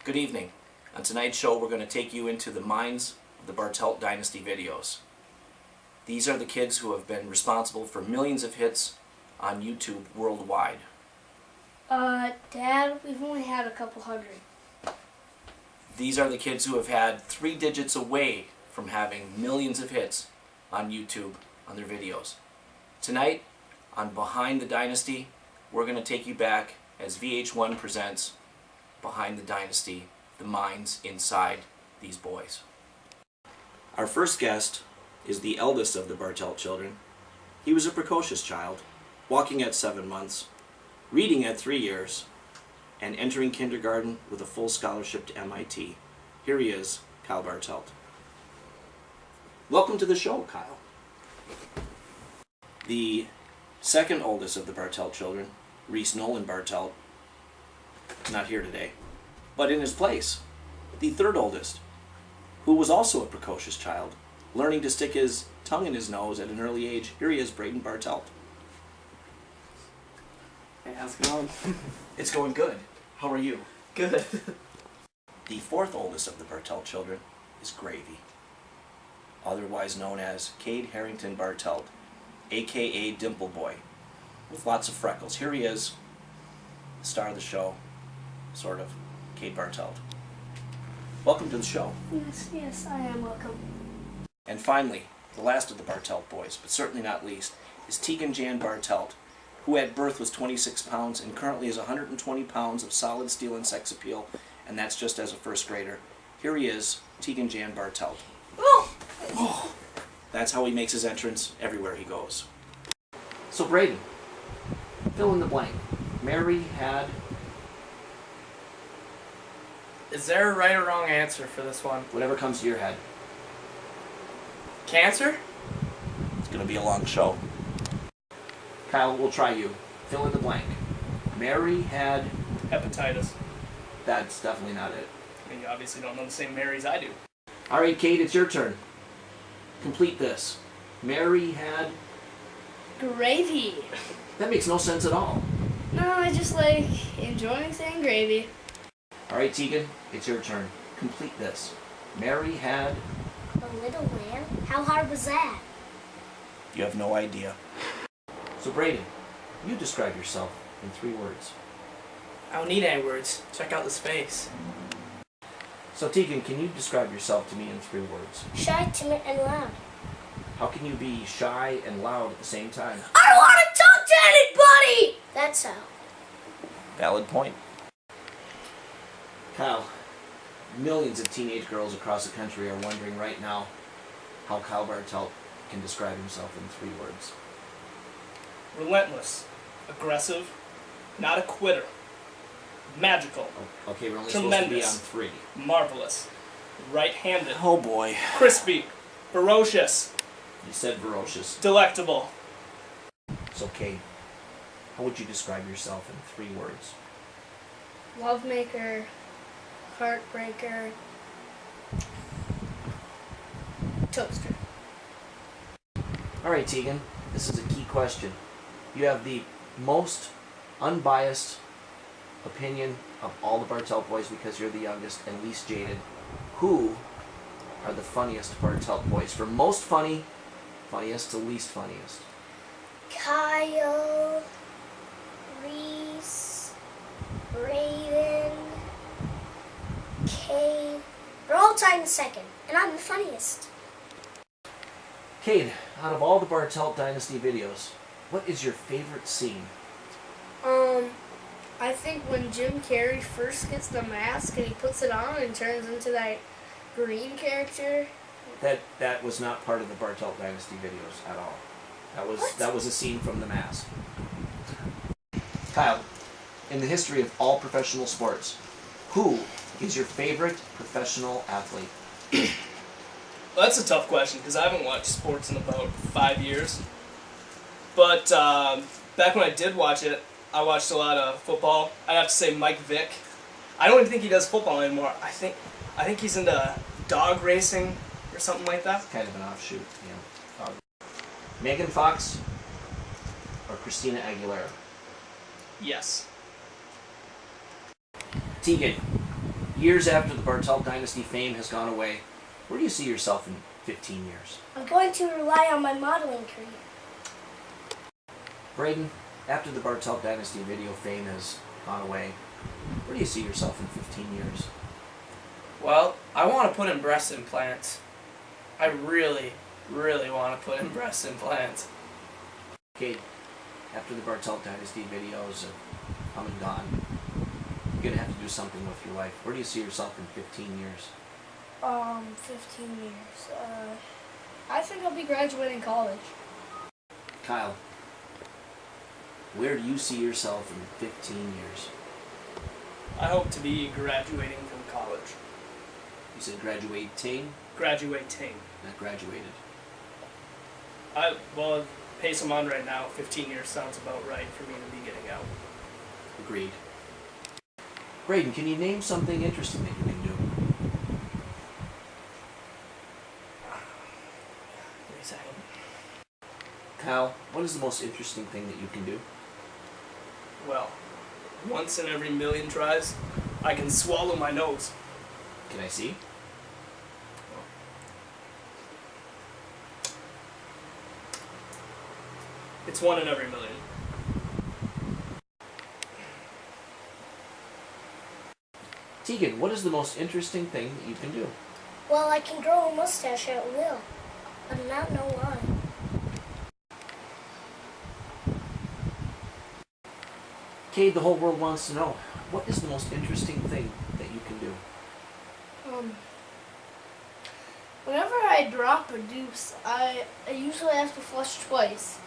Good evening. On tonight's show, we're going to take you into the minds of the Barteltdynasty videos. These are the kids who have been responsible for millions of hits on YouTube worldwide. Dad, we've only had a couple hundred. These are the kids who have had 3 digits away from having millions of hits on YouTube on their videos. Tonight, on Behind the Dynasty, we're going to take you back as VH1 presents Behind the Dynasty, the minds inside these boys. Our first guest is the eldest of the Bartelt children. He was a precocious child, walking at 7 months, reading at 3 years, and entering kindergarten with a full scholarship to MIT. Here he is, Kyle Bartelt. Welcome to the show, Kyle. The second oldest of the Bartelt children, Reese Nolan Bartelt, not here today, but in his place, the third oldest, who was also a precocious child, learning to stick his tongue in his nose at an early age. Here he is, Braden Bartelt. Hey, how's it going? It's going good. How are you? Good. The fourth oldest of the Bartelt children is Gravy, otherwise known as Cade Harrington Bartelt, aka Dimple Boy, with lots of freckles. Here he is, the star of the show, sort of, Cade Bartelt. Welcome to the show. Yes, I am welcome. And finally, the last of the Bartelt boys, but certainly not least, is Tegan Jan Bartelt, who at birth was 26 pounds and currently is 120 pounds of solid steel and sex appeal, and that's just as a first grader. Here he is, Tegan Jan Bartelt. Oh, that's how he makes his entrance everywhere he goes. So Braden, fill in the blank. Mary had... Is there a right or wrong answer for this one? whatever comes to your head. Cancer? It's going to be a long show. Kyle, we'll try you. Fill in the blank. Mary had... Hepatitis. That's definitely not it. I mean, you obviously don't know the same Marys I do. All right, Kate, it's your turn. Complete this. Mary had... Gravy. That makes no sense at all. No, I just like enjoying saying gravy. All right, Tegan, it's your turn. Complete this. Mary had... A little lamb? How hard was that? You have no idea. So, Braden, you describe yourself in 3 words. I don't need any words. Check out this face. So, Tegan, can you describe yourself to me in 3 words? Shy, timid, and loud. How can you be shy and loud at the same time? I don't want to talk to anybody! That's how. Valid point. Kyle, millions of teenage girls across the country are wondering right now how Kyle Bartelt can describe himself in 3 words. Relentless. Aggressive. Not a quitter. Magical. Okay, we're only Tremendous. supposed to be on 3. Marvelous. Right-handed. Oh boy. Crispy. Ferocious. You said ferocious. Delectable. It's okay. How would you describe yourself in 3 words? Lovemaker, heartbreaker, toaster. All right, Tegan, this is a key question. You have the most unbiased opinion of all the Bartelt boys because you're the youngest and least jaded. Who are the funniest Bartelt boys? From most funny, funniest to least funniest. Kyle, Reese, Raven, Cade. They're all tied in second, and I'm the funniest. Cade, out of all the Barteltdynasty videos, what is your favorite scene? I think when Jim Carrey first gets the mask and he puts it on and turns into that green character. That was not part of the Barteltdynasty videos at all. What? That was a scene from The Mask. Kyle, in the history of all professional sports, who is your favorite professional athlete? Well, that's a tough question because I haven't watched sports in about 5 years. But back when I did watch it, I watched a lot of football. I'd have to say Mike Vick. I don't even think he does football anymore. I think he's into dog racing or something like that. Kind of an offshoot, yeah. Megan Fox or Christina Aguilera? Yes. Tegan, Years after the Barteltdynasty fame has gone away, where do you see yourself in 15 years? I'm going to rely on my modeling career. Braden, after the Barteltdynasty video fame has gone away, where do you see yourself in 15 years? Well, I want to put in breast implants. I really, really want to put in breast implants. Kate, after the Barteltdynasty videos have come and gone, you're going to have to do something with your life. Where do you see yourself in 15 years? 15 years. I think I'll be graduating college. Kyle, where do you see yourself in 15 years? I hope to be graduating from college. You said graduating, Graduating. not graduated. Well, pace I'm on right now, 15 years sounds about right for me to be getting out. Agreed. Braden, can you name something interesting that you can do? Wait a second. Kyle, what is the most interesting thing that you can do? Well, once in every million tries, I can swallow my nose. Can I see? It's 1 in every million. Tegan, what is the most interesting thing that you can do? Well, I can grow a mustache at will. I do not know why. Cade, the whole world wants to know, what is the most interesting thing that you can do? Whenever I drop a deuce, I usually have to flush twice.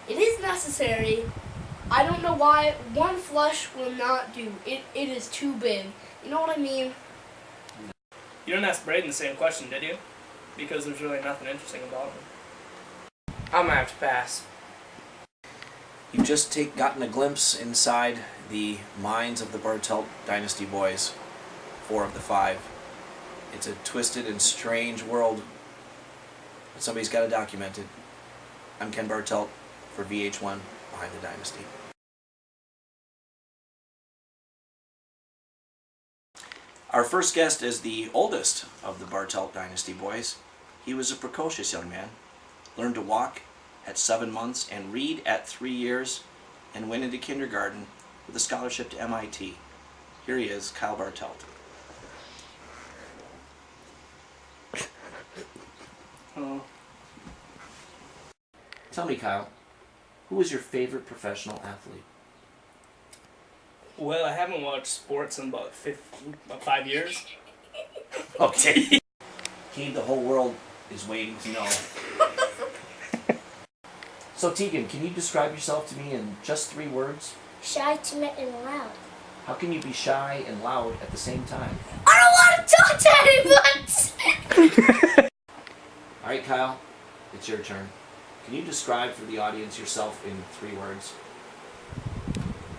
It is necessary. I don't know why. One flush will not do. It is too big. You know what I mean? You didn't ask Braden the same question, did you? Because there's really nothing interesting about him. I'm gonna have to pass. You've just gotten a glimpse inside the minds of the Barteltdynasty boys, 4 of the 5. It's a twisted and strange world, but somebody's got to document it. I'm Ken Bartelt for VH1 Behind the Dynasty. Our first guest is the oldest of the Barteltdynasty boys. He was a precocious young man, learned to walk at 7 months and read at 3 years, and went into kindergarten with a scholarship to MIT. Here he is, Kyle Bartelt. Oh. Tell me, Kyle, who is your favorite professional athlete? Well, I haven't watched sports in about 5 years. Okay. Cade, the whole world is waiting to know. So, Tegan, can you describe yourself to me in just 3 words? Shy, timid, and loud. How can you be shy and loud at the same time? I don't want to talk to anyone! Alright, Kyle, it's your turn. Can you describe for the audience yourself in 3 words?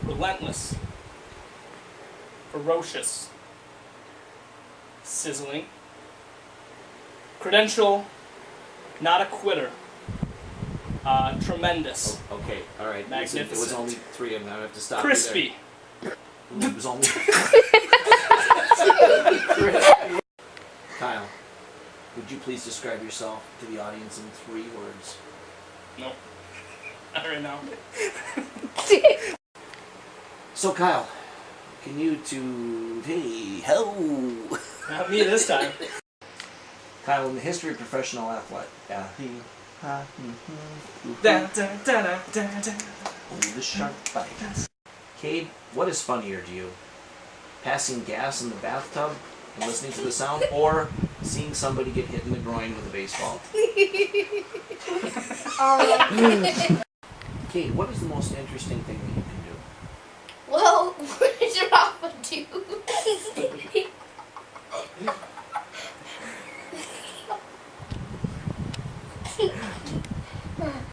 Relentless. Ferocious. Sizzling. Credential. Not a quitter. Tremendous. Oh, okay, alright. Magnificent. It was only 3 of them. I have to stop Crispy. you there. It was only... Kyle, would you please describe yourself to the audience in 3 words? No. Not right now. So, Kyle, can you hey, hello. Not me this time. Kyle, in the history of professional athlete, the shark bites. Cade, what is funnier to you? Passing gas in the bathtub and listening to the sound, or seeing somebody get hit in the groin with a baseball? Cade, what is the most interesting thing that you can do? Well, when